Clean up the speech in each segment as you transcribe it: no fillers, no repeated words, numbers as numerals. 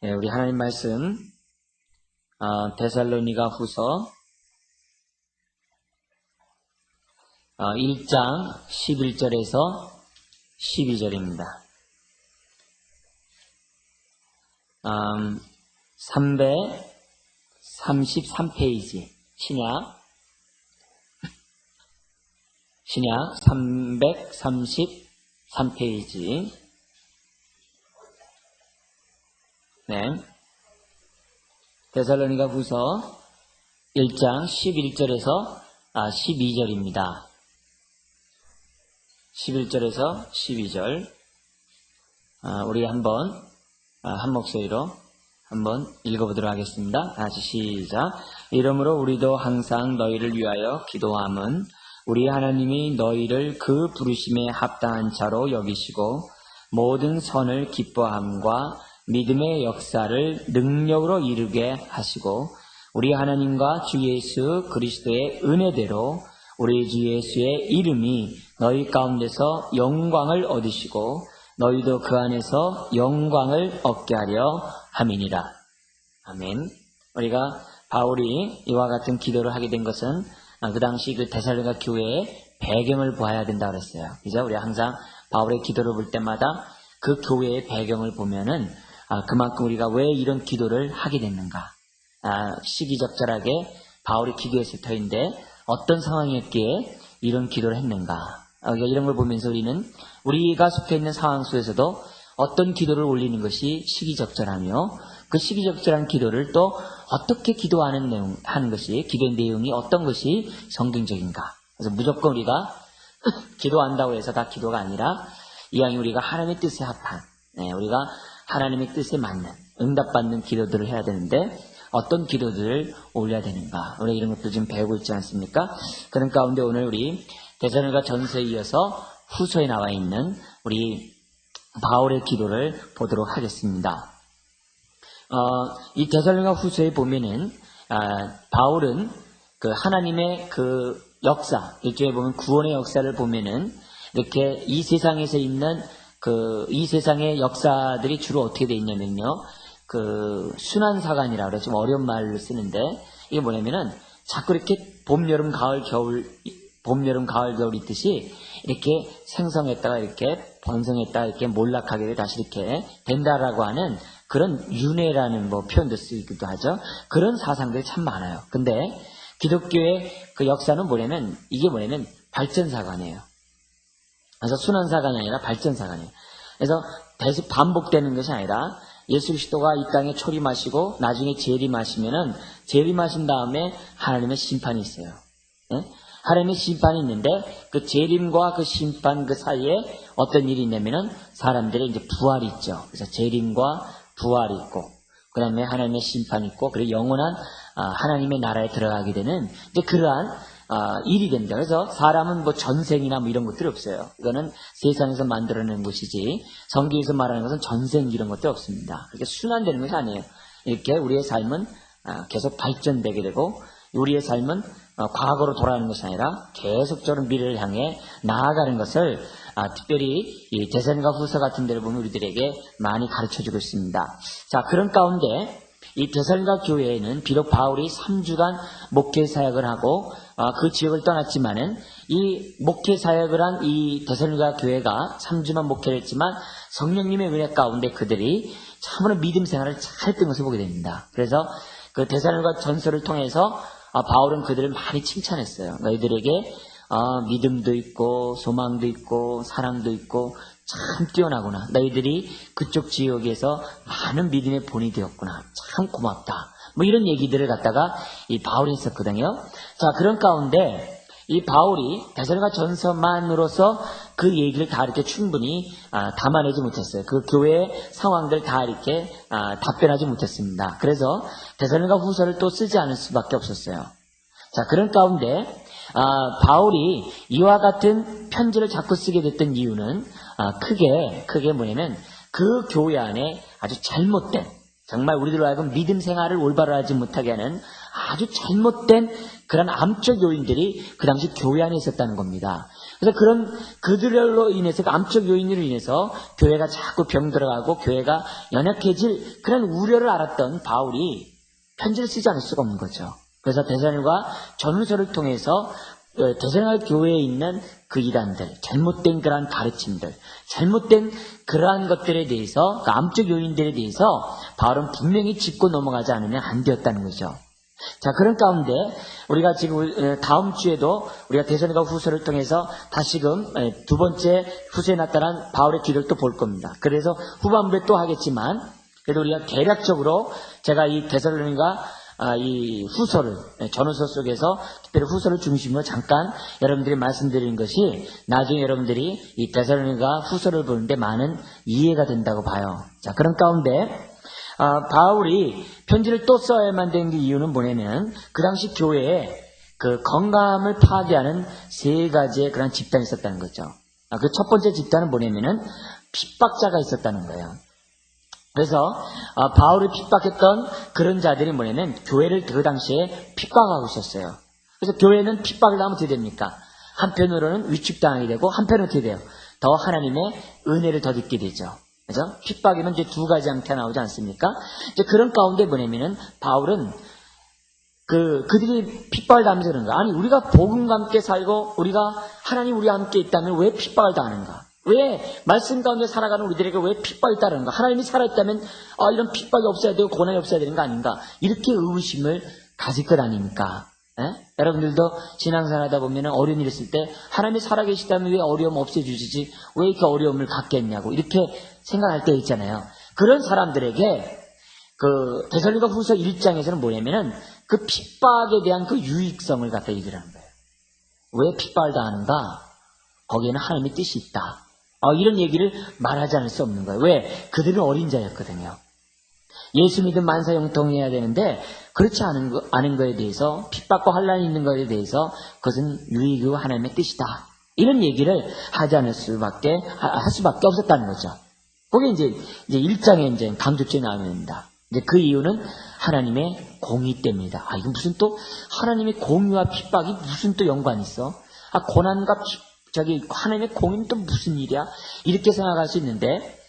우리 하나님 말씀 데살로니가 후서 1장 11절에서 12절입니다. 333페이지 신약 333페이지. 네. 데살로니가 후서 1장 11절에서 12절입니다. 11절에서 12절. 우리 한번 한 목소리로 한번 읽어보도록 하겠습니다. 다시 시작. 이러므로 우리도 항상 너희를 위하여 기도함은 우리 하나님이 너희를 그 부르심에 합당한 자로 여기시고 모든 선을 기뻐함과 믿음의 역사를 능력으로 이루게 하시고 우리 하나님과 주 예수 그리스도의 은혜대로 우리 주 예수의 이름이 너희 가운데서 영광을 얻으시고 너희도 그 안에서 영광을 얻게 하려 함이니라. 아멘. 우리가 바울이 이와 같은 기도를 하게 된 것은 그 당시 그 데살로니가 교회의 배경을 보아야 된다고 그랬어요. 그죠? 우리가 항상 바울의 기도를 볼 때마다 그 교회의 배경을 보면은 그만큼 우리가 왜 이런 기도를 하게 됐는가. 시기적절하게 바울이 기도했을 터인데 어떤 상황이었기에 이런 기도를 했는가. 이런 걸 보면서 우리가 속해 있는 상황 속에서도 어떤 기도를 올리는 것이 시기적절하며 그 시기적절한 기도를 또 어떻게 하는 것이, 기도의 내용이 어떤 것이 성경적인가. 그래서 무조건 우리가 기도한다고 해서 다 기도가 아니라 이왕이 우리가 하나님의 뜻에 합한, 우리가 하나님의 뜻에 맞는, 응답받는 기도들을 해야 되는데 어떤 기도들을 올려야 되는가. 우리가 이런 것도 지금 배우고 있지 않습니까? 그런 가운데 오늘 우리 데살로니가 전서에 이어서 후서에 나와 있는 우리 바울의 기도를 보도록 하겠습니다. 이 데살로니가 후서에 보면은 바울은 그 하나님의 그 역사, 일종의 보면 구원의 역사를 보면은 이렇게 이 세상에서 있는 이 세상의 역사들이 주로 어떻게 되어 있냐면요. 순환사관이라고 그래요. 좀 어려운 말로 쓰는데, 이게 뭐냐면은, 자꾸 이렇게 봄, 여름, 가을, 겨울 있듯이, 이렇게 생성했다가 이렇게 번성했다가 이렇게 몰락하게 다시 이렇게 된다라고 하는 그런 윤회라는 표현도 쓰기도 하죠. 그런 사상들이 참 많아요. 근데, 기독교의 그 역사는 이게 뭐냐면, 발전사관이에요. 그래서 순환사관이 아니라 발전사관이에요. 그래서 계속 반복되는 것이 아니라 예수 그리스도가 이 땅에 초림하시고 나중에 재림하시면은 재림하신 다음에 하나님의 심판이 있어요. 하나님의 심판이 있는데 그 재림과 그 심판 그 사이에 어떤 일이 있냐면은 사람들의 이제 부활이 있죠. 그래서 재림과 부활이 있고 그 다음에 하나님의 심판이 있고 그리고 영원한 하나님의 나라에 들어가게 되는 이제 그러한 일이 됩니다. 그래서 사람은 전생이나 이런 것들이 없어요. 이거는 세상에서 만들어낸 것이지 성경에서 말하는 것은 전생 이런 것도 없습니다. 그렇게 순환되는 것이 아니에요. 이렇게 우리의 삶은 계속 발전되게 되고 우리의 삶은 과거로 돌아가는 것이 아니라 계속적으로 미래를 향해 나아가는 것을 특별히 이 데살로니가 후서 같은 데를 보면 우리들에게 많이 가르쳐주고 있습니다. 자, 그런 가운데 이 데살로니가 교회에는 비록 바울이 3주간 목회 사역을 하고 그 지역을 떠났지만은 이 목회 사역을 한 이 데살로니가 교회가 3주만 목회를 했지만 성령님의 은혜 가운데 그들이 참으로 믿음 생활을 잘 했던 것을 보게 됩니다. 그래서 그 데살로니가 전서를 통해서 바울은 그들을 많이 칭찬했어요. 너희들에게 믿음도 있고 소망도 있고 사랑도 있고 참 뛰어나구나. 너희들이 그쪽 지역에서 많은 믿음의 본이 되었구나. 참 고맙다. 이런 얘기들을 갖다가 이 바울이 했었거든요. 자, 그런 가운데 이 바울이 데살로니가 전서만으로서 그 얘기를 다 이렇게 충분히 담아내지 못했어요. 그 교회의 상황들 다 이렇게 답변하지 못했습니다. 그래서 데살로니가 후서를 또 쓰지 않을 수밖에 없었어요. 자, 그런 가운데 바울이 이와 같은 편지를 자꾸 쓰게 됐던 이유는 크게 뭐냐면 그 교회 안에 아주 잘못된, 정말 우리들로 하여금 믿음 생활을 올바로 하지 못하게 하는 아주 잘못된 그런 암적 요인들이 그 당시 교회 안에 있었다는 겁니다. 그래서 그들로 인해서, 그 암적 요인으로 인해서 교회가 자꾸 병들어가고 교회가 연약해질 그런 우려를 알았던 바울이 편지를 쓰지 않을 수가 없는 거죠. 그래서 데살로니가 전후서를 통해서 데살로니가 교회에 있는 그 이단들, 잘못된 그러한 가르침들, 잘못된 그러한 것들에 대해서, 그 암적 요인들에 대해서 바울은 분명히 짚고 넘어가지 않으면 안 되었다는 거죠. 자, 그런 가운데 우리가 지금 다음 주에도 우리가 데살로니가 후서를 통해서 다시금 두 번째 후서에 나타난 바울의 기도를 또 볼 겁니다. 그래서 후반부에 또 하겠지만, 그래도 우리가 대략적으로 제가 이 데살로니가 이 후서를, 전후서 속에서 특별히 후서를 중심으로 잠깐 여러분들이 말씀드린 것이 나중에 여러분들이 이 데살로니가 후서를 보는데 많은 이해가 된다고 봐요. 자, 그런 가운데 바울이 편지를 또 써야만 된 이유는 뭐냐면, 그 당시 교회에 그 건강함을 파괴하는 세 가지의 그런 집단이 있었다는 거죠. 그 첫 번째 집단은 뭐냐면은 핍박자가 있었다는 거예요. 그래서 바울을 핍박했던 그런 자들이 뭐냐면 교회를 그 당시에 핍박하고 있었어요. 그래서 교회는 핍박을 하면 어떻게 됩니까? 한편으로는 위축당하게 되고, 한편으로는 어떻게 돼요? 더 하나님의 은혜를 더 듣게 되죠. 그죠? 핍박에는 이제 두 가지 형태가 나오지 않습니까? 이제 그런 가운데 뭐냐면은 바울은 그들이 핍박을 당하면서 그런 거야. 아니, 우리가 복음과 함께 살고 우리가 하나님 우리와 함께 있다면 왜 핍박을 당하는가? 왜 말씀 가운데 살아가는 우리들에게 왜 핍박이 따르는가? 하나님이 살아있다면 이런 핍박이 없어야 되고 고난이 없어야 되는 거 아닌가? 이렇게 의구심을 가질 것 아닙니까? 여러분들도 신앙생활 하다 보면 어려운 일 있을 때 하나님이 살아계시다면 왜 어려움 없애주시지? 왜 이렇게 어려움을 갖게 했냐고 이렇게 생각할 때 있잖아요. 그런 사람들에게 그 데살로니가 후서 1장에서는 뭐냐면은 그 핍박에 대한 그 유익성을 갖다 얘기를 하는 거예요. 왜 핍박을 당하는가? 거기에는 하나님의 뜻이 있다. 이런 얘기를 말하지 않을 수 없는 거예요. 왜? 그들은 어린 자였거든요. 예수 믿음 만사 형통해야 되는데 그렇지 않은 거에 대해서, 핍박과 환란이 있는 것에 대해서 그것은 유익이고 하나님의 뜻이다. 이런 얘기를 하지 않을 수밖에 할 수밖에 없었다는 거죠. 그게 이제 1장에 이제 강조점이 나옵니다. 이제 그 이유는 하나님의 공의 때문이다. 이건 무슨 또 하나님의 공의와 핍박이 무슨 또 연관이 있어? 고난과 하나님의 공의는 또 무슨 일이야? 이렇게 생각할 수 있는데,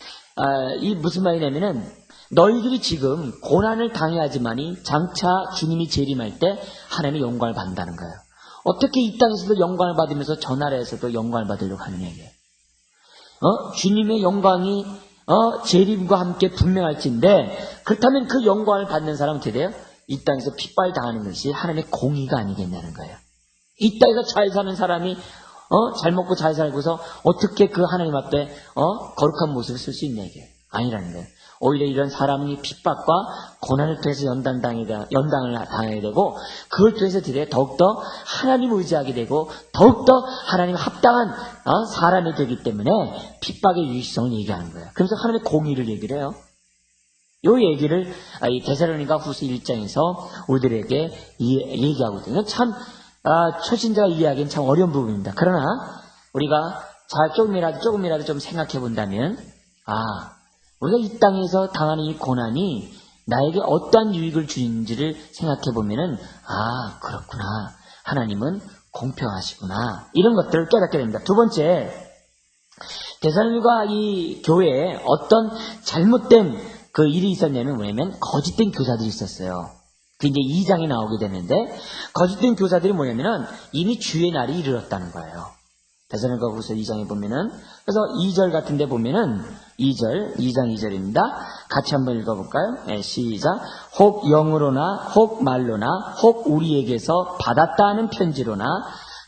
이 무슨 말이냐면은 너희들이 지금 고난을 당해야지만이 장차 주님이 재림할 때 하나님의 영광을 받는다는 거예요. 어떻게 이 땅에서도 영광을 받으면서 저 나라에서도 영광을 받으려고 하느냐 이게. 주님의 영광이 재림과 함께 분명할진데, 그렇다면 그 영광을 받는 사람은 어떻게 돼요? 이 땅에서 핍박을 당하는 것이 하나님의 공의가 아니겠냐는 거예요. 이 땅에서 잘 사는 사람이 잘 먹고 잘 살고서 어떻게 그 하나님 앞에 거룩한 모습을 쓸 수 있냐 이게 아니라는 거예요. 오히려 이런 사람이 핍박과 고난을 통해서 연단을 당하게 되고, 그걸 통해서 더욱더 하나님을 의지하게 되고 더욱더 하나님 합당한 사람이 되기 때문에 핍박의 유익성을 얘기하는 거예요. 그래서 하나님의 공의를 얘기를 해요. 이 얘기를 이 데살로니가 후서 1장에서 우리들에게 얘기하고 있거든요. 참 초신자가 이해하기는 참 어려운 부분입니다. 그러나 우리가 조금이라도 좀 생각해 본다면, 우리가 이 땅에서 당하는 이 고난이 나에게 어떠한 유익을 주는지를 생각해 보면은, 그렇구나. 하나님은 공평하시구나. 이런 것들을 깨닫게 됩니다. 두 번째, 데살로니가 이 교회에 어떤 잘못된 그 일이 있었냐면 뭐냐면 거짓된 교사들이 있었어요. 그 이제 2장에 나오게 되는데, 거짓된 교사들이 뭐냐면은 이미 주의 날이 이르렀다는 거예요. 데살로니가 후서 2장에 보면은, 그래서 2절 같은 데 보면은 2장 2절입니다. 같이 한번 읽어볼까요? 네, 시작. 혹 영으로나 혹 말로나 혹 우리에게서 받았다 하는 편지로나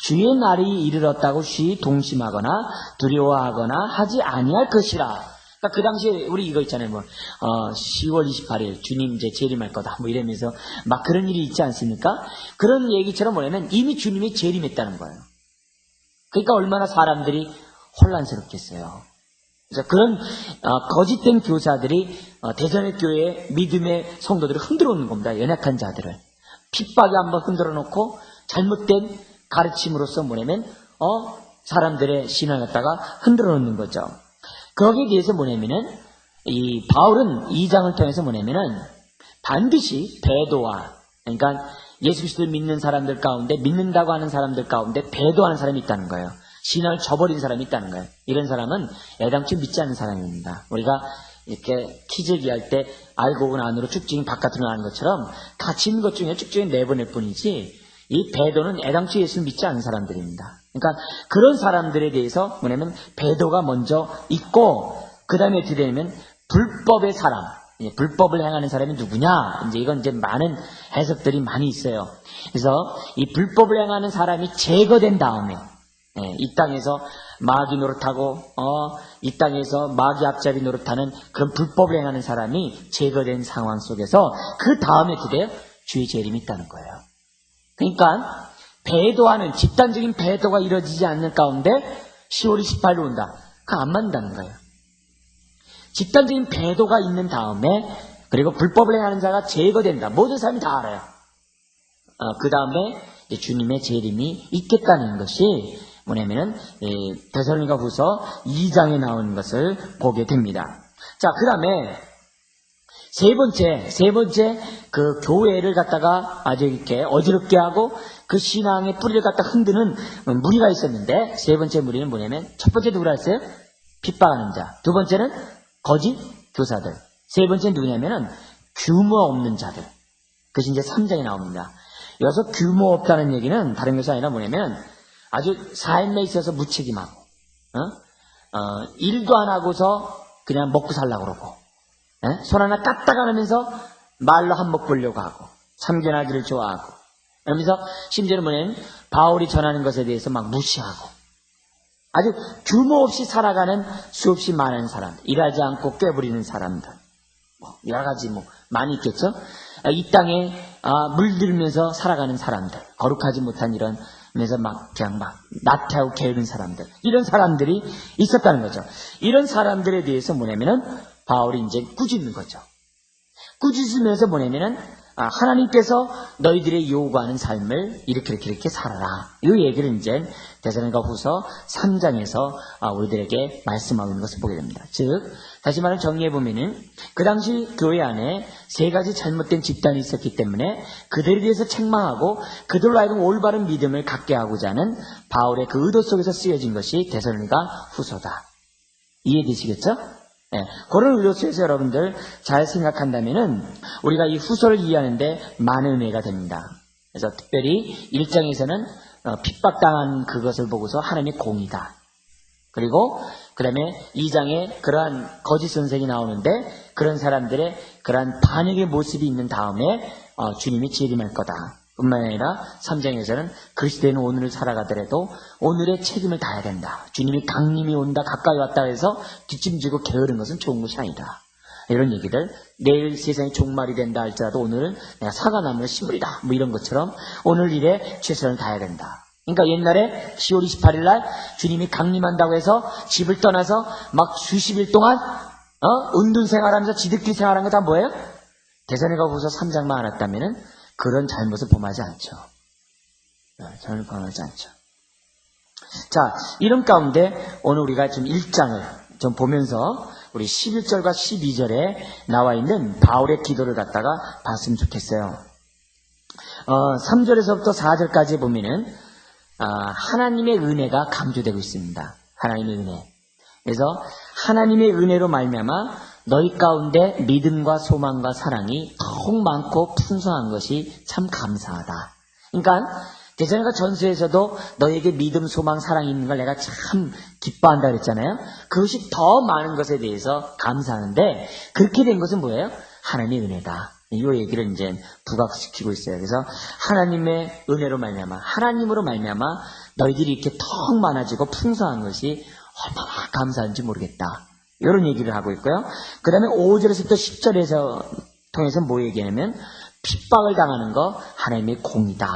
주의 날이 이르렀다고 쉬 동심하거나 두려워하거나 하지 아니할 것이라. 그러니까 그 당시에 우리 이거 있잖아요. 10월 28일 주님 이제 재림할 거다. 이러면서 막 그런 일이 있지 않습니까? 그런 얘기처럼 뭐냐면 이미 주님이 재림했다는 거예요. 그러니까 얼마나 사람들이 혼란스럽겠어요. 그래서 그런 거짓된 교사들이 대전의 교회의 믿음의 성도들을 흔들어 놓는 겁니다. 연약한 자들을. 핍박에 한번 흔들어 놓고 잘못된 가르침으로써 뭐냐면 사람들의 신앙을 갖다가 흔들어 놓는 거죠. 거기에 대해서 뭐냐면은 이 바울은 2장을 통해서 뭐냐면은 반드시 배도와, 그러니까 예수 그리스도를 믿는 사람들 가운데, 믿는다고 하는 사람들 가운데 배도하는 사람이 있다는 거예요. 신앙을 저버린 사람이 있다는 거예요. 이런 사람은 애당초 믿지 않는 사람입니다. 우리가 이렇게 키재기 할 때 알고 본 안으로 쭉쭉이 바깥으로 나가는 것처럼 같이 있는 것 중에 쭉쭉이 내보낼 뿐이지 이 배도는 애당초 예수를 믿지 않는 사람들입니다. 그러니까 그런 사람들에 대해서 뭐냐면 배도가 먼저 있고 그 다음에 어떻게 되냐면 불법의 사람, 불법을 행하는 사람이 누구냐? 이건 이제 많은 해석들이 많이 있어요. 그래서 이 불법을 행하는 사람이 제거된 다음에 이 땅에서 마귀 노릇하고 이 땅에서 마귀 앞잡이 노릇하는 그런 불법을 행하는 사람이 제거된 상황 속에서 그 다음에 어떻게 돼요? 주의 재림이 있다는 거예요. 그러니까 배도하는 집단적인 배도가 이루어지지 않는 가운데 10월 28일 온다. 그거 안 맞는다는 거예요. 집단적인 배도가 있는 다음에 그리고 불법을 행하는 자가 제거된다. 모든 사람이 다 알아요. 그 다음에 주님의 재림이 있겠다는 것이 뭐냐면은 데살로니가후서 2장에 나오는 것을 보게 됩니다. 자, 그 다음에 세 번째 그 교회를 갖다가 아주 이렇게 어지럽게 하고 그 신앙의 뿌리를 갖다 흔드는 무리가 있었는데 세 번째 무리는 뭐냐면 첫 번째 누구라 했어요? 핍박하는 자. 두 번째는 거짓 교사들. 세 번째는 누구냐면은 규모 없는 자들. 그것이 이제 3장에 나옵니다. 여기서 규모 없다는 얘기는 다른 것이 아니라 뭐냐면 아주 삶에 있어서 무책임하고 일도 안 하고서 그냥 먹고 살려고 그러고 손 하나 까딱 안 하면서 말로 한몫 보려고 하고 참견하기를 좋아하고 그러면서 심지어는 뭐냐면 바울이 전하는 것에 대해서 막 무시하고 아주 규모 없이 살아가는 수없이 많은 사람, 일하지 않고 꾀부리는 사람들, 여러 가지 많이 있겠죠. 이 땅에 물들면서 살아가는 사람들, 거룩하지 못한 이런 면서 그냥 나태하고 게으른 사람들, 이런 사람들이 있었다는 거죠. 이런 사람들에 대해서 뭐냐면은 바울이 이제 꾸짖는 거죠. 꾸짖으면서 뭐냐면은 하나님께서 너희들의 요구하는 삶을 이렇게 살아라. 이 얘기를 이제 데살로니가후서 3장에서 우리들에게 말씀하고 있는 것을 보게 됩니다. 즉, 다시 말해 정리해보면은 그 당시 교회 안에 세 가지 잘못된 집단이 있었기 때문에 그들에 대해서 책망하고 그들로 하여금 올바른 믿음을 갖게 하고자 하는 바울의 그 의도 속에서 쓰여진 것이 데살로니가후서다. 이해되시겠죠? 그런 의도 속에서 여러분들 잘 생각한다면은 우리가 이 후서를 이해하는데 많은 은혜가 됩니다. 그래서 특별히 1장에서는 핍박당한 그것을 보고서 하나님의 공이다. 그리고 그 다음에 2장에 그러한 거짓 선생이 나오는데 그런 사람들의 그러한 반역의 모습이 있는 다음에 주님이 재림할 거다. 뿐만 아니라 3장에서는 그 시대는 오늘을 살아가더라도 오늘의 책임을 다해야 된다. 주님이 강림이 온다, 가까이 왔다 해서 뒷짐지고 게으른 것은 좋은 것이 아니다. 이런 얘기들, 내일 세상이 종말이 된다 할지라도 오늘은 내가 사과나무를 심으리다. 이런 것처럼 오늘 일에 최선을 다해야 된다. 그러니까 옛날에 10월 28일 날 주님이 강림한다고 해서 집을 떠나서 막 수십일 동안 은둔 생활하면서 지들끼리 생활한 거 다 뭐예요? 데살로니가후서 3장만 알았다면은 그런 잘못을 범하지 않죠. 잘못 범하지 않죠. 자, 이런 가운데 오늘 우리가 좀 1장을 좀 보면서 우리 11절과 12절에 나와 있는 바울의 기도를 갖다가 봤으면 좋겠어요. 3절에서부터 4절까지 보면은 하나님의 은혜가 강조되고 있습니다. 하나님의 은혜. 그래서 하나님의 은혜로 말미암아 너희 가운데 믿음과 소망과 사랑이 더욱 많고 풍성한 것이 참 감사하다. 그러니까 데살로니가 전서에서도 너에게 믿음, 소망, 사랑이 있는 걸 내가 참 기뻐한다 그랬잖아요. 그것이 더 많은 것에 대해서 감사하는데 그렇게 된 것은 뭐예요? 하나님의 은혜다. 이 얘기를 이제 부각시키고 있어요. 그래서 하나님의 은혜로 말미암아, 하나님으로 말미암아 너희들이 이렇게 더 많아지고 풍성한 것이 얼마나 감사한지 모르겠다. 이런 얘기를 하고 있고요. 그 다음에 5절에서부터 10절에서 통해서 뭐 얘기하냐면 핍박을 당하는 거 하나님의 공이다.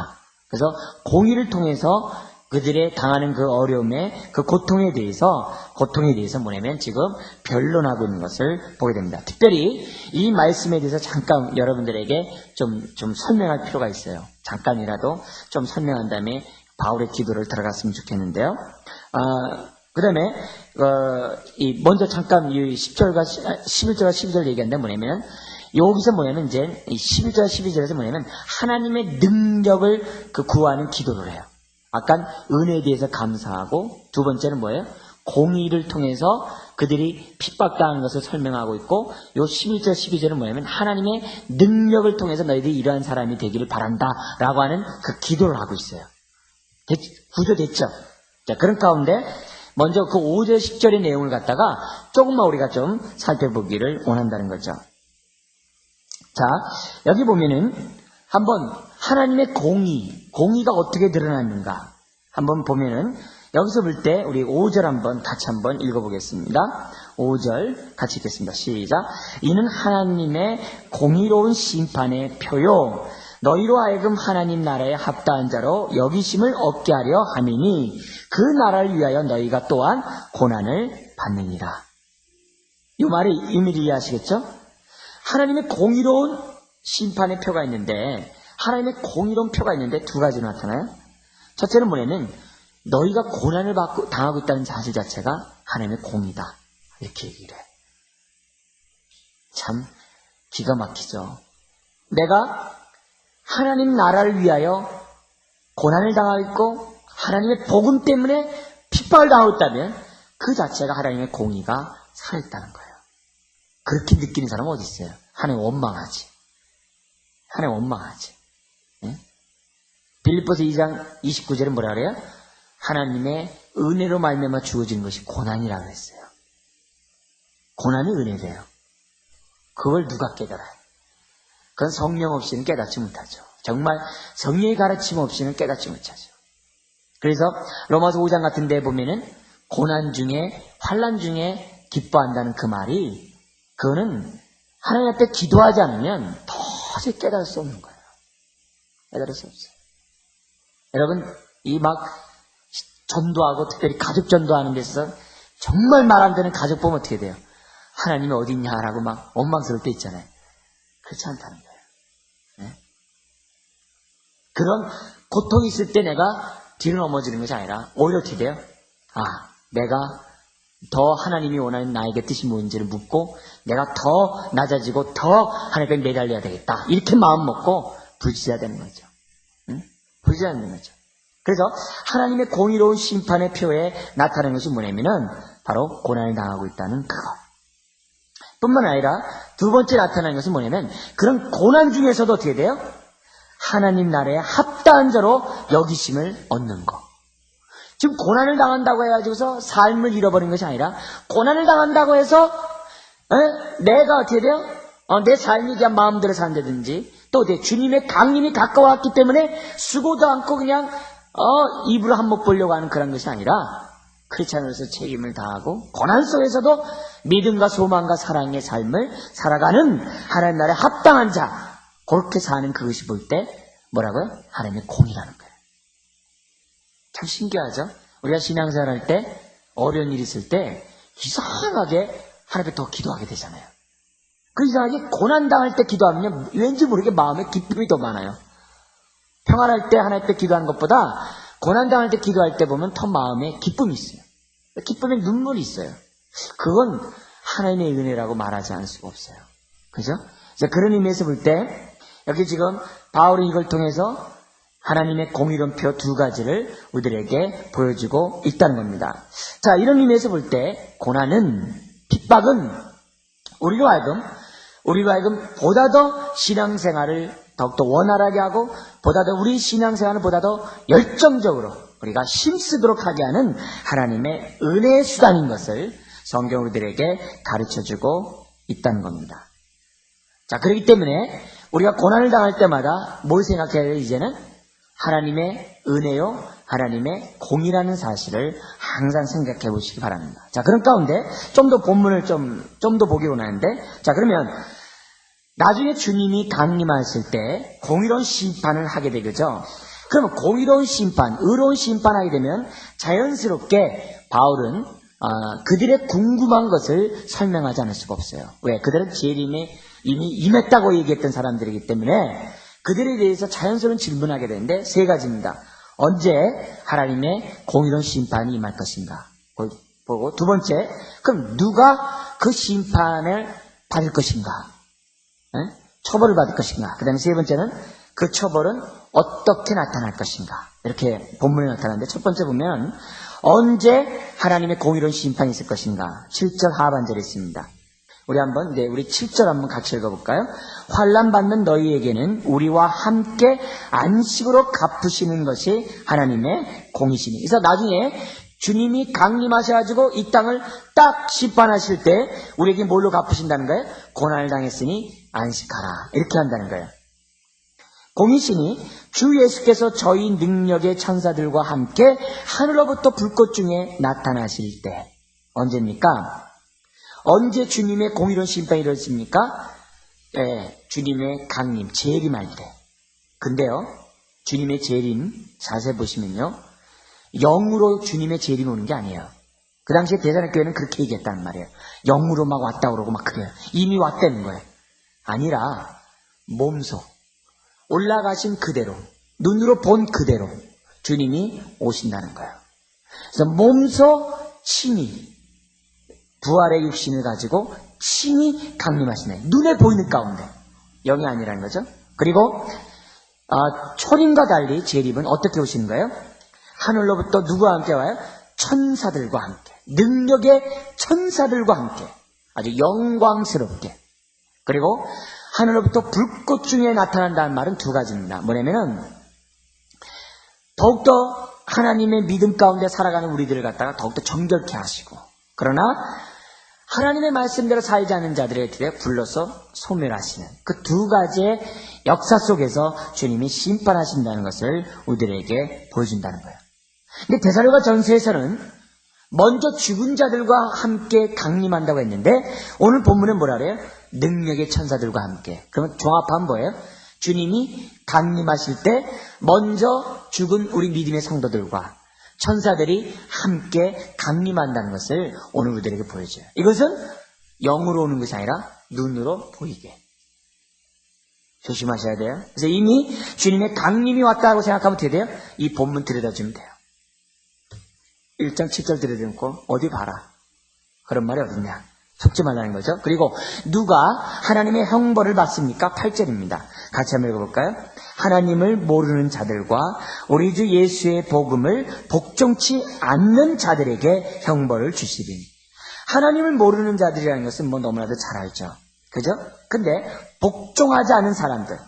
그래서 공의를 통해서 그들의 당하는 그 어려움에 그 고통에 대해서 뭐냐면 지금 변론하고 있는 것을 보게 됩니다. 특별히 이 말씀에 대해서 잠깐 여러분들에게 좀 설명할 필요가 있어요. 잠깐이라도 좀 설명한 다음에 바울의 기도를 들어갔으면 좋겠는데요. 그 다음에 먼저 잠깐 이 11절과 12절 얘기하는데 뭐냐면 여기서 뭐냐면 이제 11절 12절에서 뭐냐면 하나님의 능력을 구하는 기도를 해요. 아까 은혜에 대해서 감사하고, 두 번째는 뭐예요? 공의를 통해서 그들이 핍박당하는 것을 설명하고 있고, 요 11절, 12절은 뭐냐면 하나님의 능력을 통해서 너희들이 이러한 사람이 되기를 바란다 라고 하는 그 기도를 하고 있어요. 구조됐죠? 자, 그런 가운데 먼저 그 5절, 10절의 내용을 갖다가 조금만 우리가 좀 살펴보기를 원한다는 거죠. 자, 여기 보면은 한번 하나님의 공의가 어떻게 드러났는가 한번 보면은 여기서 볼 때 우리 5절 같이 한번 읽어보겠습니다. 5절 같이 읽겠습니다. 시작. 이는 하나님의 공의로운 심판의 표요 너희로 하여금 하나님 나라에 합당한 자로 여기심을 얻게 하려 함이니 그 나라를 위하여 너희가 또한 고난을 받느니라. 이 말의 의미를 이해하시겠죠? 하나님의 공의로운 심판의 표가 있는데, 하나님의 공의로운 표가 있는데 두 가지로 나타나요. 첫째는 뭐냐면 너희가 고난을 당하고 있다는 사실 자체가 하나님의 공의다, 이렇게 얘기를 해요. 참 기가 막히죠. 내가 하나님 나라를 위하여 고난을 당하고 있고 하나님의 복음 때문에 핍박을 당하고 있다면 그 자체가 하나님의 공의가 살아있다는 거예요. 그렇게 느끼는 사람은 어디 있어요? 하나님 원망하지. 하나님 원망하지. 예? 빌립보서 2장 29절은 뭐라 그래요? 하나님의 은혜로 말미암아 주어지는 것이 고난이라고 했어요. 고난이 은혜래요. 그걸 누가 깨달아요? 그건 성령 없이는 깨닫지 못하죠. 정말 성령의 가르침 없이는 깨닫지 못하죠. 그래서 로마서 5장 같은 데 보면은 고난 중에, 환난 중에 기뻐한다는 그 말이, 그거는 하나님 앞에 기도하지 않으면 도저히 깨달을 수 없는 거예요. 깨달을 수 없어요. 여러분, 이 막 전도하고 특별히 가족 전도하는 데서 정말 말 안 되는 가족 보면 어떻게 돼요? 하나님이 어디 있냐라고 막 원망스러울 때 있잖아요. 그렇지 않다는 거예요. 네? 그런 고통이 있을 때 내가 뒤로 넘어지는 것이 아니라 오히려 어떻게 돼요? 내가 더 하나님이 원하는 나에게 뜻이 뭔지를 묻고 내가 더 낮아지고 더 하나님께 매달려야 되겠다, 이렇게 마음 먹고 부르짖어야 되는 거죠. 응? 부르짖어야 되는 거죠. 그래서 하나님의 공의로운 심판의 표에 나타나는 것이 뭐냐면은 바로 고난을 당하고 있다는 그것 뿐만 아니라 두 번째 나타나는 것은 뭐냐면 그런 고난 중에서도 어떻게 돼요? 하나님 나라에 합당한 자로 여기심을 얻는 것. 지금 고난을 당한다고 해가지고서 삶을 잃어버린 것이 아니라, 고난을 당한다고 해서 내가 어떻게 돼요? 내 삶이 그냥 마음대로 산다든지, 또 내 주님의 강림이 가까웠기 때문에 수고도 않고 그냥 입으로 한몫 보려고 하는 그런 것이 아니라, 그렇지 않아서 책임을 다하고 고난 속에서도 믿음과 소망과 사랑의 삶을 살아가는 하나님 나라에 합당한 자, 그렇게 사는 그것이 볼 때 뭐라고요? 하나님의 공이라는 거예요. 참 신기하죠? 우리가 신앙생활 할 때 어려운 일이 있을 때 이상하게 하나님께 더 기도하게 되잖아요. 그 이상하게 고난당할 때 기도하면 왠지 모르게 마음에 기쁨이 더 많아요. 평안할 때 하나님께 기도하는 것보다 고난당할 때 기도할 때 보면 더 마음에 기쁨이 있어요. 기쁨에 눈물이 있어요. 그건 하나님의 은혜라고 말하지 않을 수가 없어요. 그죠? 그런 의미에서 볼 때 여기 지금 바울이 이걸 통해서 하나님의 공의로운 표 두 가지를 우리들에게 보여주고 있다는 겁니다. 자, 이런 의미에서 볼 때 고난은, 핍박은 우리로 하여금 보다 더 신앙생활을 더욱더 원활하게 하고 보다 더 우리 신앙생활을 보다 더 열정적으로 우리가 힘쓰도록 하게 하는 하나님의 은혜의 수단인 것을 성경 우리들에게 가르쳐주고 있다는 겁니다. 자, 그렇기 때문에 우리가 고난을 당할 때마다 뭘 생각해야 돼요? 이제는 하나님의 은혜요, 하나님의 공이라는 사실을 항상 생각해 보시기 바랍니다. 자, 그런 가운데 좀 더 본문을 좀 더 보기 원하는데, 자, 그러면 나중에 주님이 강림하실 때 공의로운 심판을 하게 되겠죠. 그러면 공의로운 심판, 의로운 심판하게 되면 자연스럽게 바울은 그들의 궁금한 것을 설명하지 않을 수가 없어요. 왜? 그들은 재림에 이미 임했다고 얘기했던 사람들이기 때문에 그들에 대해서 자연스러운 질문하게 되는데 세 가지입니다. 언제 하나님의 공의로운 심판이 임할 것인가 보고, 두 번째, 그럼 누가 그 심판을 받을 것인가, 처벌을 받을 것인가. 그 다음에 세 번째는 그 처벌은 어떻게 나타날 것인가? 이렇게 본문에 나타나는데 첫 번째 보면 언제 하나님의 공의로운 심판이 있을 것인가? 7절 하반절에 있습니다. 우리 7절 한번 같이 읽어볼까요? 환난 받는 너희에게는 우리와 함께 안식으로 갚으시는 것이 하나님의 공의시니. 그래서 나중에 주님이 강림하셔가지고 이 땅을 딱 심판하실 때 우리에게 뭘로 갚으신다는 거예요? 고난을 당했으니 안식하라. 이렇게 한다는 거예요. 공의시니 주 예수께서 저희 능력의 천사들과 함께 하늘로부터 불꽃 중에 나타나실 때. 언제입니까? 언제 주님의 공의로운 심판이 이루어집니까? 주님의 강림, 재림할 때. 근데요, 주님의 재림 자세히 보시면요, 영으로 주님의 재림이 오는 게 아니에요. 그 당시에 대사로교회는 그렇게 얘기했다는 말이에요. 영으로 막 왔다 그러고 막 그래요. 이미 왔다는 거예요. 아니라 몸소 올라가신 그대로, 눈으로 본 그대로 주님이 오신다는 거예요. 그래서 몸소 친히 부활의 육신을 가지고 친히 강림하시네. 눈에 보이는 가운데. 영이 아니라는 거죠. 그리고 초림과 달리 재림은 어떻게 오시는 거예요? 하늘로부터 누구와 함께 와요? 천사들과 함께. 능력의 천사들과 함께. 아주 영광스럽게. 그리고 하늘로부터 불꽃 중에 나타난다는 말은 두 가지입니다. 뭐냐면은 더욱더 하나님의 믿음 가운데 살아가는 우리들을 갖다가 더욱더 정결케 하시고, 그러나 하나님의 말씀대로 살지 않는 자들에 대해 불러서 소멸하시는 그 두 가지의 역사 속에서 주님이 심판하신다는 것을 우리들에게 보여준다는 거예요. 근데 데살로가 전서에서는 먼저 죽은 자들과 함께 강림한다고 했는데 오늘 본문은 뭐라 그래요? 능력의 천사들과 함께. 그러면 종합하면 뭐예요? 주님이 강림하실 때 먼저 죽은 우리 믿음의 성도들과 천사들이 함께 강림한다는 것을 오늘 우리들에게 보여줘요. 이것은 영으로 오는 것이 아니라 눈으로 보이게. 조심하셔야 돼요. 그래서 이미 주님의 강림이 왔다고 생각하면 어떻게 돼요? 이 본문 들여다주면 돼요. 1장 7절 들여다주고 어디 봐라. 그런 말이 어딨냐. 속지 말라는 거죠. 그리고 누가 하나님의 형벌을 받습니까? 8절입니다. 같이 한번 읽어볼까요? 하나님을 모르는 자들과 우리 주 예수의 복음을 복종치 않는 자들에게 형벌을 주시리니. 하나님을 모르는 자들이라는 것은 너무나도 잘 알죠. 그죠? 근데 복종하지 않은 사람들.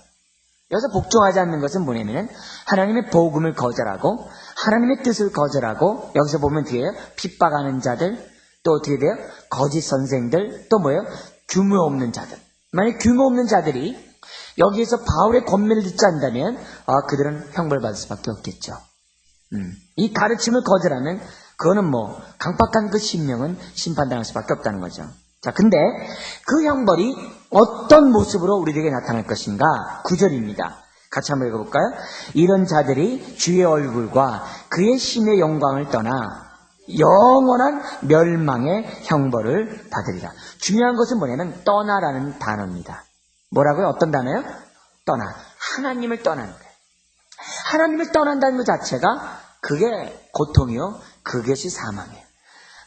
여기서 복종하지 않는 것은 뭐냐면은 하나님의 복음을 거절하고 하나님의 뜻을 거절하고, 여기서 보면 뒤에요, 핍박하는 자들, 또 어떻게 돼요? 거짓 선생들, 또 뭐예요? 규모 없는 자들. 만약 규모 없는 자들이 여기에서 바울의 권면을 듣지 않는다면 그들은 형벌받을 수밖에 없겠죠. 이 가르침을 거절하면 그거는 강박한 그 신명은 심판당할 수밖에 없다는 거죠. 자, 근데 그 형벌이 어떤 모습으로 우리에게 나타날 것인가? 9절입니다. 같이 한번 읽어볼까요? 이런 자들이 주의 얼굴과 그의 신의 영광을 떠나 영원한 멸망의 형벌을 받으리라. 중요한 것은 뭐냐면 떠나라는 단어입니다. 뭐라고요? 어떤 단어요? 떠나. 하나님을 떠나는 거예요. 하나님을 떠난다는 것 자체가 그게 고통이요, 그것이 사망이에요.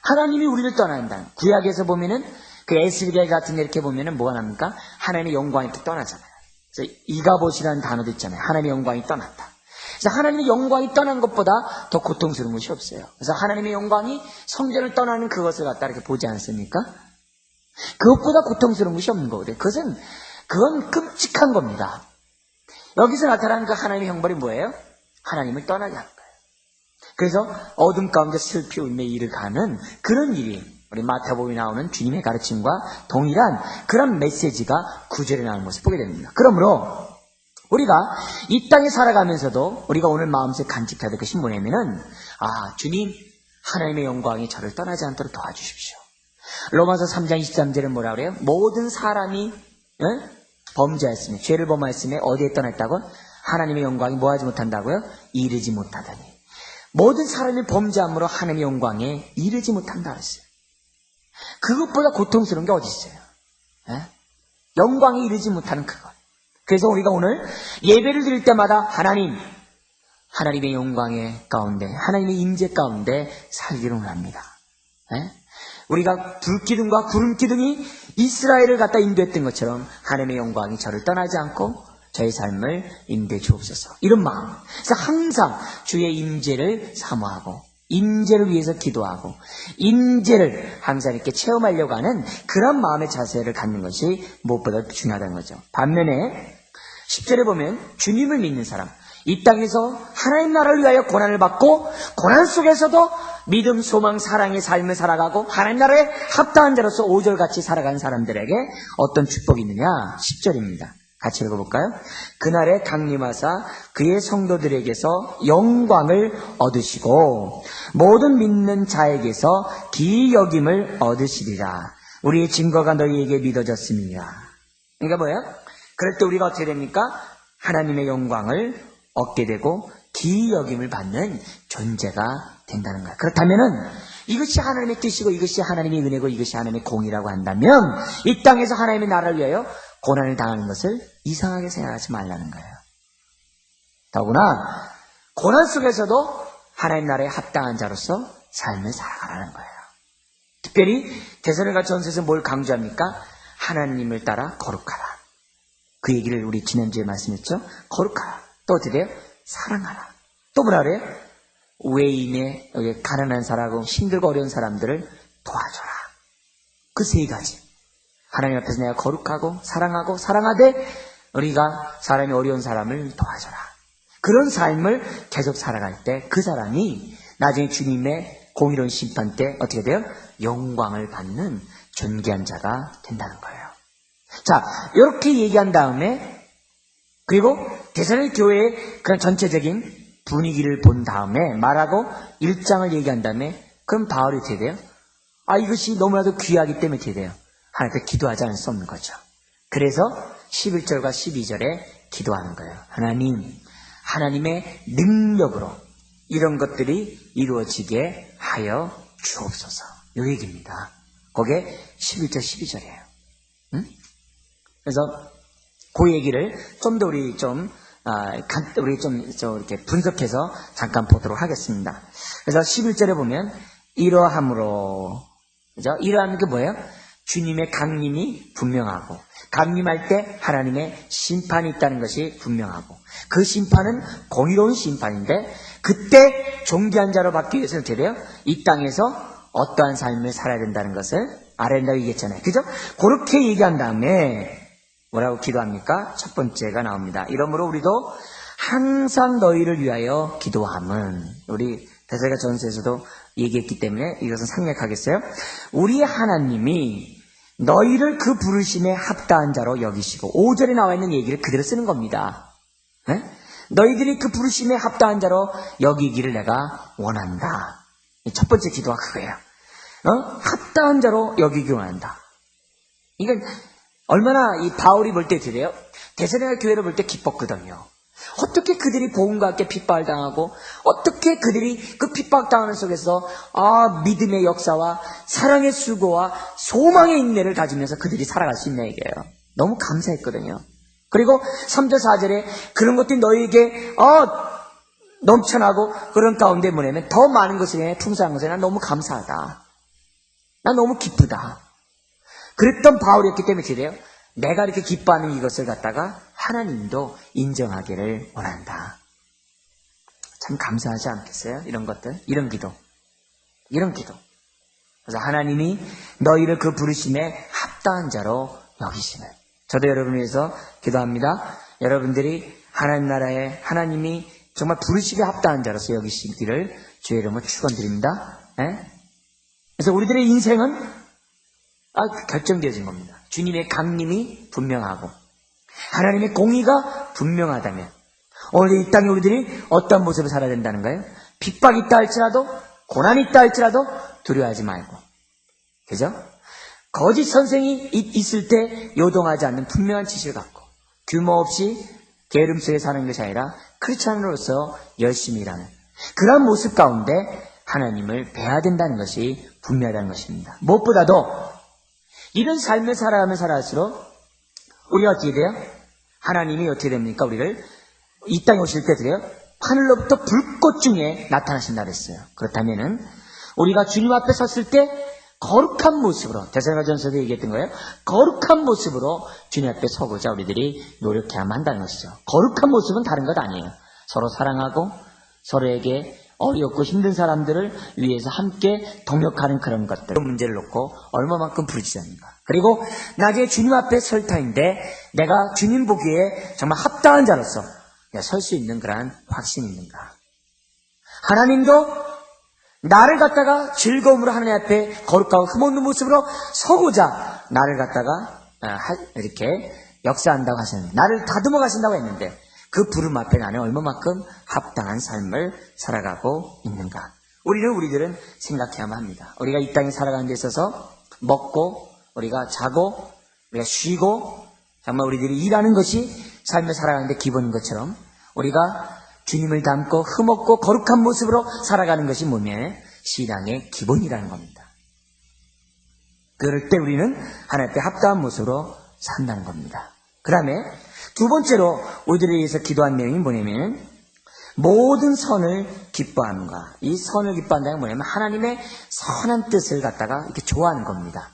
하나님이 우리를 떠난다는, 구약에서 보면은 그 에스겔 같은 데 이렇게 보면은 뭐가 납니까? 하나님의 영광이 이렇게 떠나잖아요. 그래서 이가봇이라는 단어도 있잖아요. 하나님의 영광이 떠났다. 그래서 하나님의 영광이 떠난 것보다 더 고통스러운 것이 없어요. 그래서 하나님의 영광이 성전을 떠나는 그것을 갖다 이렇게 보지 않습니까? 그것보다 고통스러운 것이 없는 거거든요. 그건 끔찍한 겁니다. 여기서 나타나는 그 하나님의 형벌이 뭐예요? 하나님을 떠나게 하는 거예요. 그래서 어둠 가운데 슬피 울며 이를 가는 그런 일이 우리 마태복음에 나오는 주님의 가르침과 동일한 그런 메시지가 9절에 나오는 것을 보게 됩니다. 그러므로 우리가 이 땅에 살아가면서도 우리가 오늘 마음속에 간직해야 될 것이 뭐냐면은 주님, 하나님의 영광이 저를 떠나지 않도록 도와주십시오. 로마서 3장 23절에 뭐라 그래요? 모든 사람이 범죄했으며 죄를 범하였으며 어디에 떠났다고? 하나님의 영광이 뭐하지 못한다고요? 이르지 못하다니. 모든 사람이 범죄함으로 하나님의 영광에 이르지 못한다 그랬어요. 그것보다 고통스러운 게 어디 있어요? 영광에 이르지 못하는 그것. 그래서 우리가 오늘 예배를 드릴 때마다 하나님의 영광의 가운데, 하나님의 임재 가운데 살기를 원합니다. 우리가 불기둥과 구름기둥이 이스라엘을 갖다 인도했던 것처럼 하나님의 영광이 저를 떠나지 않고 저의 삶을 인도해 주옵소서. 이런 마음. 그래서 항상 주의 임재를 사모하고 임재를 위해서 기도하고 임재를 항상 이렇게 체험하려고 하는 그런 마음의 자세를 갖는 것이 무엇보다 중요하다는 거죠. 반면에 10절에 보면 주님을 믿는 사람, 이 땅에서 하나님 나라를 위하여 고난을 받고 고난 속에서도 믿음, 소망, 사랑의 삶을 살아가고 하나님 나라에 합당한 자로서 5절같이 살아가는 사람들에게 어떤 축복이 있느냐? 10절입니다. 같이 읽어볼까요? 그날에 강림하사 그의 성도들에게서 영광을 얻으시고 모든 믿는 자에게서 기이 여김을 얻으시리라. 우리의 증거가 너희에게 믿어졌음이니라. 그러니까 뭐예요? 그럴 때 우리가 어떻게 됩니까? 하나님의 영광을 얻게 되고 기이 여김을 받는 존재가 된다는 거야. 그렇다면은 이것이 하나님의 뜻이고 이것이 하나님의 은혜고 이것이 하나님의 공이라고 한다면 이 땅에서 하나님의 나라를 위하여 고난을 당하는 것을 이상하게 생각하지 말라는 거예요. 더구나 고난 속에서도 하나님 나라에 합당한 자로서 삶을 살아가라는 거예요. 특별히 데살로니가 전서에서 뭘 강조합니까? 하나님을 따라 거룩하라. 그 얘기를 우리 지난주에 말씀했죠. 거룩하라. 또 어떻게 돼요? 사랑하라. 또 뭐라 그래요? 외인의 가난한 사람하고 힘들고 어려운 사람들을 도와줘라. 그 세 가지. 하나님 앞에서 내가 거룩하고 사랑하고 사랑하되 우리가 사람이 어려운 사람을 도와줘라. 그런 삶을 계속 살아갈 때 그 사람이 나중에 주님의 공의로운 심판 때 어떻게 돼요? 영광을 받는 존귀한 자가 된다는 거예요. 자, 이렇게 얘기한 다음에 그리고 데살로니가 교회의 그런 전체적인 분위기를 본 다음에 말하고 1장을 얘기한 다음에 그럼 바울이 어떻게 돼요? 이것이 너무나도 귀하기 때문에 어떻게 돼요? 하나님 앞에 기도하지 않을 수 없는 거죠. 그래서 11절과 12절에 기도하는 거예요. 하나님의 능력으로 이런 것들이 이루어지게 하여 주옵소서. 이 얘기입니다. 그게 11절, 12절이에요. 응? 그래서 그 얘기를 좀 더 우리 이렇게 분석해서 잠깐 보도록 하겠습니다. 그래서 11절에 보면 이러함으로, 그죠? 이러한 게 뭐예요? 주님의 강림이 분명하고 강림할 때 하나님의 심판이 있다는 것이 분명하고 그 심판은 공의로운 심판인데 그때 존귀한 자로 받기 위해서는 어떻게 돼요? 이 땅에서 어떠한 삶을 살아야 된다는 것을 알아야 된다고 얘기했잖아요. 그죠? 그렇게 얘기한 다음에 뭐라고 기도합니까? 첫 번째가 나옵니다. 이러므로 우리도 항상 너희를 위하여 기도함은, 우리 데살로니가 전서에서도 얘기했기 때문에 이것은 생략하겠어요. 우리 하나님이 너희를 그 부르심에 합당한 자로 여기시고, 5절에 나와 있는 얘기를 그대로 쓰는 겁니다. 네? 너희들이 그 부르심에 합당한 자로 여기기를 내가 원한다. 첫 번째 기도가 그거예요. 합당한 자로 여기기 원한다. 이건 얼마나 이 바울이 볼 때 드려요? 데살로니가 교회를 볼 때 기뻤거든요. 어떻게 그들이 복음과 함께 핍박을 당하고 어떻게 그들이 그 핍박당하는 속에서 믿음의 역사와 사랑의 수고와 소망의 인내를 가지면서 그들이 살아갈 수 있냐 이게요. 너무 감사했거든요. 그리고 3절 4절에 그런 것들이 너희에게 넘쳐나고 그런 가운데 뭐냐면 더 많은 것에 대해 풍성한 것에 난 너무 감사하다. 난 너무 기쁘다. 그랬던 바울이었기 때문에 그래요. 내가 이렇게 기뻐하는 이것을 갖다가 하나님도 인정하기를 원한다. 참 감사하지 않겠어요? 이런 것들, 이런 기도. 그래서 하나님이 너희를 그 부르심에 합당한 자로 여기시는. 저도 여러분을 위해서 기도합니다. 여러분들이 하나님 나라에 하나님이 정말 부르심에 합당한 자로서 여기시기를 주의 이름으로 축원드립니다. 그래서 우리들의 인생은 결정되어진 겁니다. 주님의 강림이 분명하고 하나님의 공의가 분명하다면 오늘 이 땅에 우리들이 어떤 모습을 살아야 된다는 거예요? 핍박이 있다 할지라도 고난이 있다 할지라도 두려워하지 말고, 그죠? 거짓 선생이 있을 때 요동하지 않는 분명한 지식을 갖고 규모 없이 게으름 속에 사는 것이 아니라 크리스찬으로서 열심히 일하는 그런 모습 가운데 하나님을 뵈야 된다는 것이 분명하다는 것입니다. 무엇보다도 이런 삶을 살아가면 살아갈수록 우리가 어떻게 돼요? 하나님이 어떻게 됩니까? 우리를 이 땅에 오실 때 그래요? 하늘로부터 불꽃 중에 나타나신다 그랬어요. 그렇다면은 우리가 주님 앞에 섰을 때 거룩한 모습으로, 데살로니가전서도 얘기했던 거예요. 거룩한 모습으로 주님 앞에 서고자 우리들이 노력해야만 한다는 것이죠. 거룩한 모습은 다른 것 아니에요. 서로 사랑하고 서로에게 어렵고 힘든 사람들을 위해서 함께 동역하는 그런 것들, 문제를 놓고 얼마만큼 부르짖었는가. 그리고 나중에 주님 앞에 설 터인데 내가 주님 보기에 정말 합당한 자로서 설 수 있는 그러한 확신이 있는가. 하나님도 나를 갖다가 즐거움으로 하나님 앞에 거룩하고 흠없는 모습으로 서고자 나를 갖다가 이렇게 역사한다고 하셨는데, 나를 다듬어 가신다고 했는데 그 부름 앞에 나는 얼마만큼 합당한 삶을 살아가고 있는가. 우리들은 생각해야만 합니다. 우리가 이 땅에 살아가는 데 있어서 먹고 우리가 자고 우리가 쉬고 정말 우리들이 일하는 것이 삶을 살아가는 데 기본인 것처럼 우리가 주님을 닮고 흠없고 거룩한 모습으로 살아가는 것이 뭐냐면 신앙의 기본이라는 겁니다. 그럴 때 우리는 하나님 앞에 합당한 모습으로 산다는 겁니다. 그 다음에 두 번째로 우리들을 위해서 기도한 내용이 뭐냐면 모든 선을 기뻐함과, 이 선을 기뻐한다는 게 뭐냐면 하나님의 선한 뜻을 갖다가 이렇게 좋아하는 겁니다.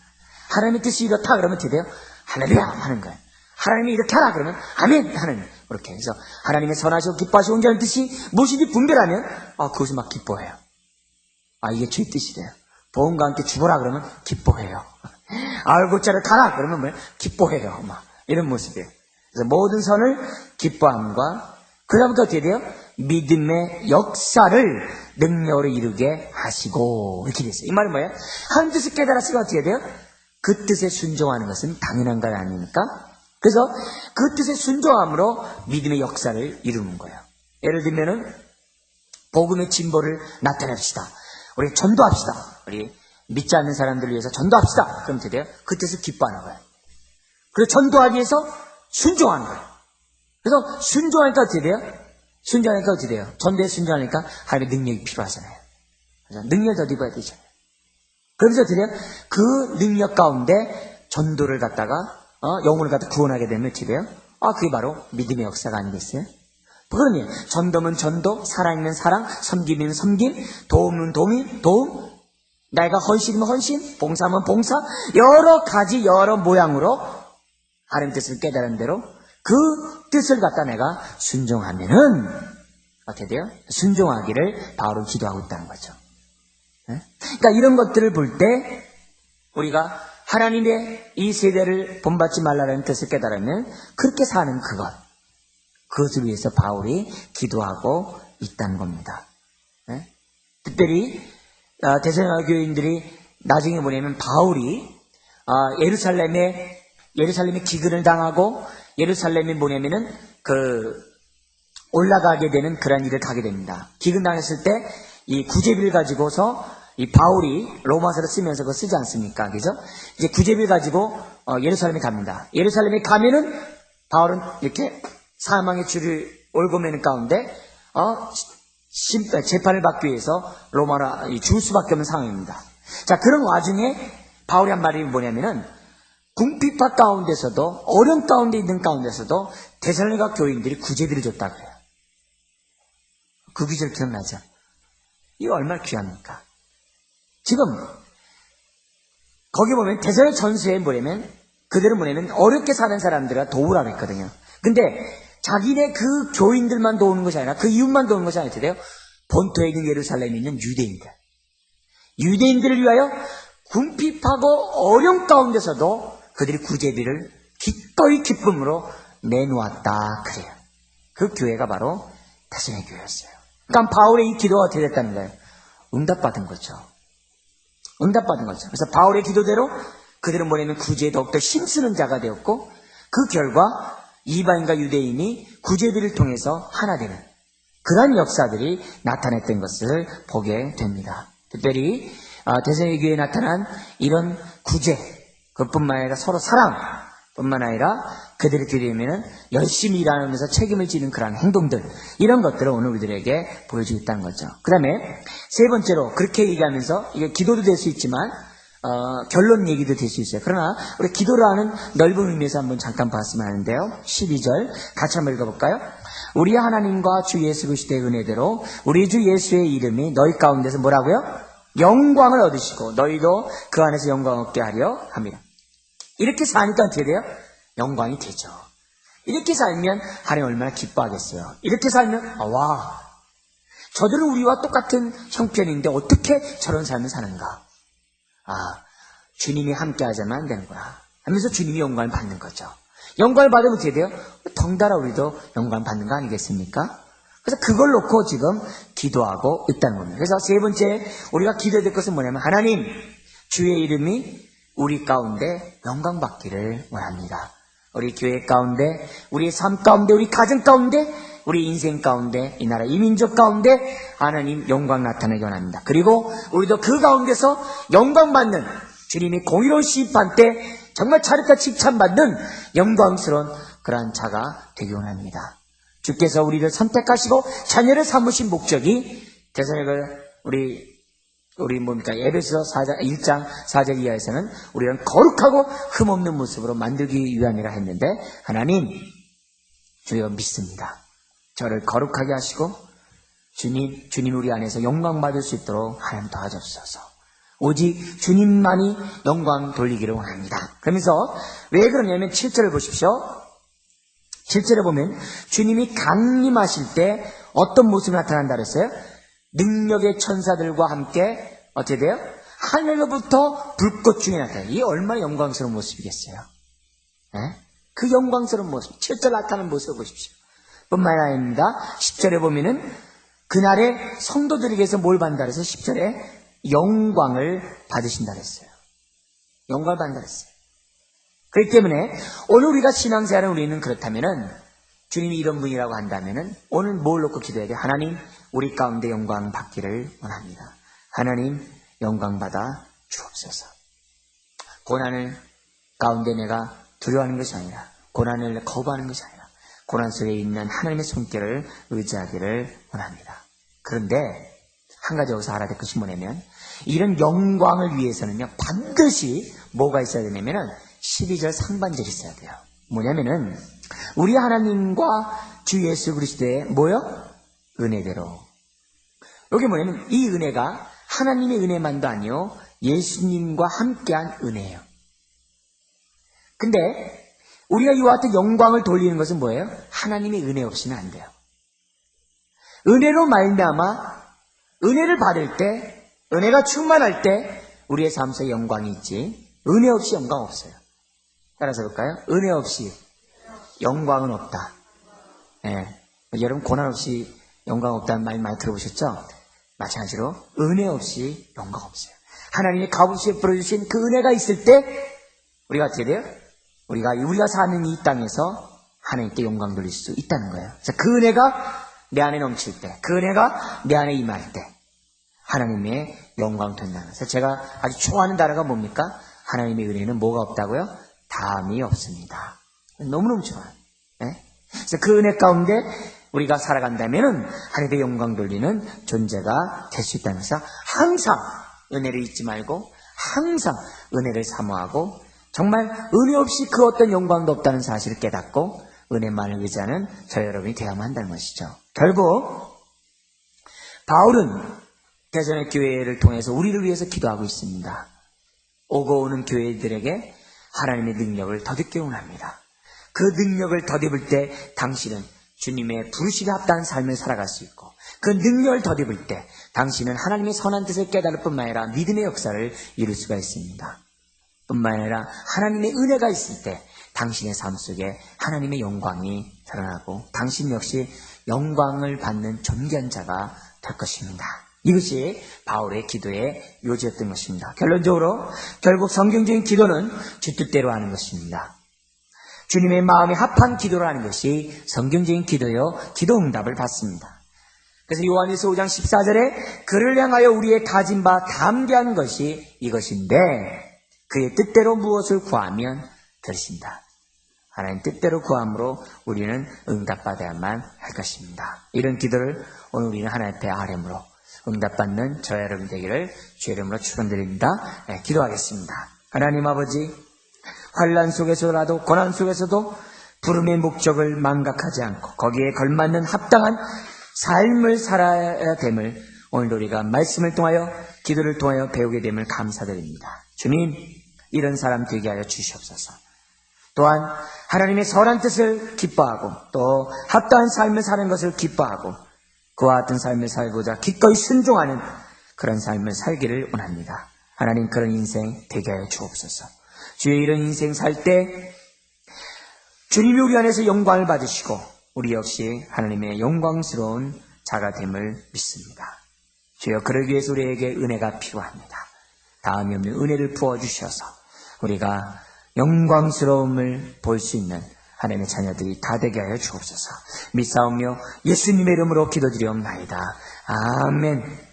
하나님의 뜻이 이렇다 그러면 어떻게 돼요? 할렐루야 하는 거예요. 하나님이 이렇게 하라 그러면 아멘 하는, 그렇게 해서 하나님의 선하시고 기뻐하시고 온전한 뜻이 무엇인지 분별하면 그것을 막 기뻐해요. 이게 주의 뜻이래요. 보험과 함께 죽어라 그러면 기뻐해요. 알고자를 가라 그러면 뭐예요? 기뻐해요. 막 이런 모습이에요. 그래서 모든 선을 기뻐함과, 그 다음부터 어떻게 돼요? 믿음의 역사를 능력으로 이루게 하시고, 이렇게 됐어요. 이 말은 뭐예요? 한 뜻을 깨달았으면 어떻게 돼요? 그 뜻에 순종하는 것은 당연한 것 아닙니까? 그래서 그 뜻에 순종함으로 믿음의 역사를 이루는 거예요. 예를 들면은 복음의 진보를 나타냅시다. 우리 전도합시다. 우리 믿지 않는 사람들을 위해서 전도합시다. 그럼 어떻게 돼요? 그 뜻을 기뻐하는 거예요. 그리고 전도하기 위해서 순종하는 거예요. 그래서 순종하니까 어떻게 돼요? 순종하니까 어떻게 돼요? 전도에 순종하니까 하나님의 능력이 필요하잖아요. 그래서 능력을 더 입어야 되잖아요. 그러면서 어떻게 돼요? 그 능력 가운데 전도를 갖다가 영혼을 갖다 구원하게 되면 어떻게 돼요? 그게 바로 믿음의 역사가 아니겠어요? 그러니 전도면 전도, 사랑이면 사랑, 섬김이면 섬김, 도움은 도움, 내가 헌신이면 헌신, 봉사면 봉사, 여러 가지 여러 모양으로 하나님 뜻을 깨달은 대로 그 뜻을 갖다 내가 순종하면은 어떻게 돼요? 순종하기를 바울은 기도하고 있다는 거죠. 그러니까 이런 것들을 볼 때 우리가 하나님의 이 세대를 본받지 말라는 뜻을 깨달으면 그렇게 사는 그것을 위해서 바울이 기도하고 있다는 겁니다. 특별히 데살로니가 교인들이 나중에 뭐냐면 바울이 예루살렘에 기근을 당하고 예루살렘이 뭐냐면은 올라가게 되는 그런 일을 가게 됩니다. 기근 당했을 때 이 구제비를 가지고서 이 바울이 로마서를 쓰면서 그거 쓰지 않습니까? 그죠? 이제 구제비를 가지고 예루살렘에 갑니다. 예루살렘에 가면은 바울은 이렇게 사망의 줄을 올고 매는 가운데 재판을 받기 위해서 로마로 줄 수밖에 없는 상황입니다. 자, 그런 와중에 바울이 한 말이 뭐냐면은 궁핍파 가운데서도 어려움 가운데 있는 가운데서도 데살로니가 교인들이 구제비를 줬다 그래요. 그 구절 기억나죠? 이거 얼마나 귀합니까? 지금 거기 보면 데살로니가 전서에 뭐냐면 그들은 뭐냐면 어렵게 사는 사람들을 도우라고 했거든요. 근데 자기네 그 교인들만 도우는 것이 아니라 그 이웃만 도우는 것이 아니라 본토에 있는 예루살렘에 있는 유대인들을 위하여 궁핍하고 어려움 가운데서도 그들이 구제비를 기꺼이 기쁨으로 내놓았다 그래요. 그 교회가 바로 데살로니가 교회였어요. 그러니까 바울의 이 기도가 어떻게 됐다는 거예요? 응답받은 거죠. 그래서 바울의 기도대로 그들은 뭐냐면 구제에 더욱더 힘쓰는 자가 되었고, 그 결과 이방인과 유대인이 구제비를 통해서 하나 되는 그러한 역사들이 나타났던 것을 보게 됩니다. 특별히 데살로니가 교회에 나타난 이런 구제, 그뿐만 아니라 서로 사랑뿐만 아니라 그들의 기도에는 열심히 일하면서 책임을 지는 그런 행동들, 이런 것들을 오늘 우리들에게 보여주고 있다는 거죠. 그 다음에 세 번째로 그렇게 얘기하면서 이게 기도도 될 수 있지만 결론 얘기도 될 수 있어요. 그러나 우리 기도를 하는 넓은 의미에서 한번 잠깐 봤으면 하는데요. 12절 같이 한번 읽어볼까요? 우리 하나님과 주 예수 그리스도의 은혜대로 우리 주 예수의 이름이 너희 가운데서 뭐라고요? 영광을 얻으시고 너희도 그 안에서 영광 얻게 하려 합니다. 이렇게 사니까 어떻게 돼요? 영광이 되죠. 이렇게 살면 하나님 얼마나 기뻐하겠어요. 이렇게 살면 와, 저들은 우리와 똑같은 형편인데 어떻게 저런 삶을 사는가. 주님이 함께 하자면 안 되는구나 하면서 주님이 영광을 받는 거죠. 영광을 받으면 어떻게 돼요? 덩달아 우리도 영광을 받는 거 아니겠습니까? 그래서 그걸 놓고 지금 기도하고 있다는 겁니다. 그래서 세 번째 우리가 기도해야 될 것은 뭐냐면 하나님, 주의 이름이 우리 가운데 영광 받기를 원합니다. 우리 교회 가운데, 우리의 삶 가운데, 우리 가정 가운데, 우리 인생 가운데, 이 나라 이 민족 가운데 하나님 영광 나타나기 원합니다. 그리고 우리도 그 가운데서 영광 받는, 주님이 공의로운 심판 때 정말 자르다 칭찬받는 영광스러운 그러한 자가 되기 원합니다. 주께서 우리를 선택하시고 자녀를 삼으신 목적이 우리 뭡니까? 에베소 1장 4절 이하에서는 우리는 거룩하고 흠없는 모습으로 만들기 위함이라 했는데, 하나님, 저희가 믿습니다. 저를 거룩하게 하시고 주님 우리 안에서 영광 받을 수 있도록 하나님 도와주옵소서. 오직 주님만이 영광 돌리기를 원합니다. 그러면서 왜 그러냐면 7절을 보십시오. 7절에 보면 주님이 강림하실 때 어떤 모습이 나타난다 그랬어요? 능력의 천사들과 함께 어떻게 돼요? 하늘로부터 불꽃 중에 나타나요. 이게 얼마나 영광스러운 모습이겠어요? 그 영광스러운 모습, 7절 나타나는 모습을 보십시오. 뿐만 아닙니다. 10절에 보면은 그날에 성도들에게서 뭘 받는다 그래서 10절에 영광을 받으신다 그랬어요. 영광을 받는다 그랬어요. 그렇기 때문에 오늘 우리가 신앙생활은 우리는 그렇다면은, 주님이 이런 분이라고 한다면은 오늘 뭘 놓고 기도해야 돼요? 하나님, 우리 가운데 영광 받기를 원합니다. 하나님, 영광 받아 주옵소서. 고난을 가운데 내가 두려워하는 것이 아니라, 고난을 거부하는 것이 아니라 고난 속에 있는 하나님의 손길을 의지하기를 원합니다. 그런데 한 가지 여기서 알아야 될 것이 뭐냐면, 이런 영광을 위해서는요, 반드시 뭐가 있어야 되냐면은 12절 상반절이 있어야 돼요. 뭐냐면은 우리 하나님과 주 예수 그리스도의 뭐요? 은혜대로. 여기 뭐냐면 이 은혜가 하나님의 은혜만도 아니요, 예수님과 함께한 은혜예요. 근데 우리가 이와 같은 영광을 돌리는 것은 뭐예요? 하나님의 은혜 없이는 안 돼요. 은혜로 말미암아 은혜를 받을 때, 은혜가 충만할 때 우리의 삶 속에 영광이 있지, 은혜 없이 영광 없어요. 따라서 볼까요? 은혜 없이 영광은 없다. 여러분 고난 없이 영광 없다는 말 많이 들어보셨죠? 마찬가지로 은혜 없이 영광 없어요. 하나님이 값없이 풀어주신 그 은혜가 있을 때 우리가 어떻게 돼요? 우리가 사는 이 땅에서 하나님께 영광 돌릴 수 있다는 거예요. 그래서 그 은혜가 내 안에 넘칠 때, 그 은혜가 내 안에 임할 때 하나님의 영광 된다는 거예요. 그래서 제가 아주 좋아하는 단어가 뭡니까? 하나님의 은혜는 뭐가 없다고요? 다함이 없습니다. 너무너무 좋아요. 그래서 그 은혜 가운데 우리가 살아간다면은 하나님의 영광 돌리는 존재가 될 수 있다면서, 항상 은혜를 잊지 말고 항상 은혜를 사모하고, 정말 은혜 없이 그 어떤 영광도 없다는 사실을 깨닫고 은혜만을 의지하는 저 여러분이 되어야만 한다는 것이죠. 결국 바울은 대전의 교회를 통해서 우리를 위해서 기도하고 있습니다. 오고 오는 교회들에게 하나님의 능력을 덧입게 원합니다. 그 능력을 덧입을 때 당신은 주님의 부르심에 합당한 삶을 살아갈 수 있고, 그 능력을 덧입을 때 당신은 하나님의 선한 뜻을 깨달을 뿐만 아니라 믿음의 역사를 이룰 수가 있습니다. 뿐만 아니라 하나님의 은혜가 있을 때 당신의 삶 속에 하나님의 영광이 드러나고 당신 역시 영광을 받는 존귀한 자가 될 것입니다. 이것이 바울의 기도의 요지였던 것입니다. 결론적으로 결국 성경적인 기도는 주 뜻대로 하는 것입니다. 주님의 마음에 합한 기도를 하는 것이 성경적인 기도요, 기도 응답을 받습니다. 그래서 요한일서 5장 14절에 그를 향하여 우리의 가진 바 담대한 것이 이것인데 그의 뜻대로 무엇을 구하면 들으신다. 하나님 뜻대로 구함으로 우리는 응답받아야만 할 것입니다. 이런 기도를 오늘 우리는 하나님 앞에 아뢰므로 응답받는 저와 여러분 되기를 주의 이름으로 축원드립니다. 기도하겠습니다. 하나님 아버지, 환난 속에서라도 고난 속에서도 부름의 목적을 망각하지 않고 거기에 걸맞는 합당한 삶을 살아야 됨을 오늘도 우리가 말씀을 통하여 기도를 통하여 배우게 됨을 감사드립니다. 주님, 이런 사람 되게 하여 주시옵소서. 또한 하나님의 선한 뜻을 기뻐하고 또 합당한 삶을 사는 것을 기뻐하고 그와 같은 삶을 살고자 기꺼이 순종하는 그런 삶을 살기를 원합니다. 하나님, 그런 인생 되게 하여 주옵소서. 주의 이런 인생 살 때 주님이 우리 안에서 영광을 받으시고 우리 역시 하나님의 영광스러운 자가 됨을 믿습니다. 주여, 그러기 위해서 우리에게 은혜가 필요합니다. 다음이 없는 은혜를 부어주셔서 우리가 영광스러움을 볼 수 있는 하나님의 자녀들이 다 되게 하여 주옵소서. 믿사오며 예수님의 이름으로 기도드리옵나이다. 아멘.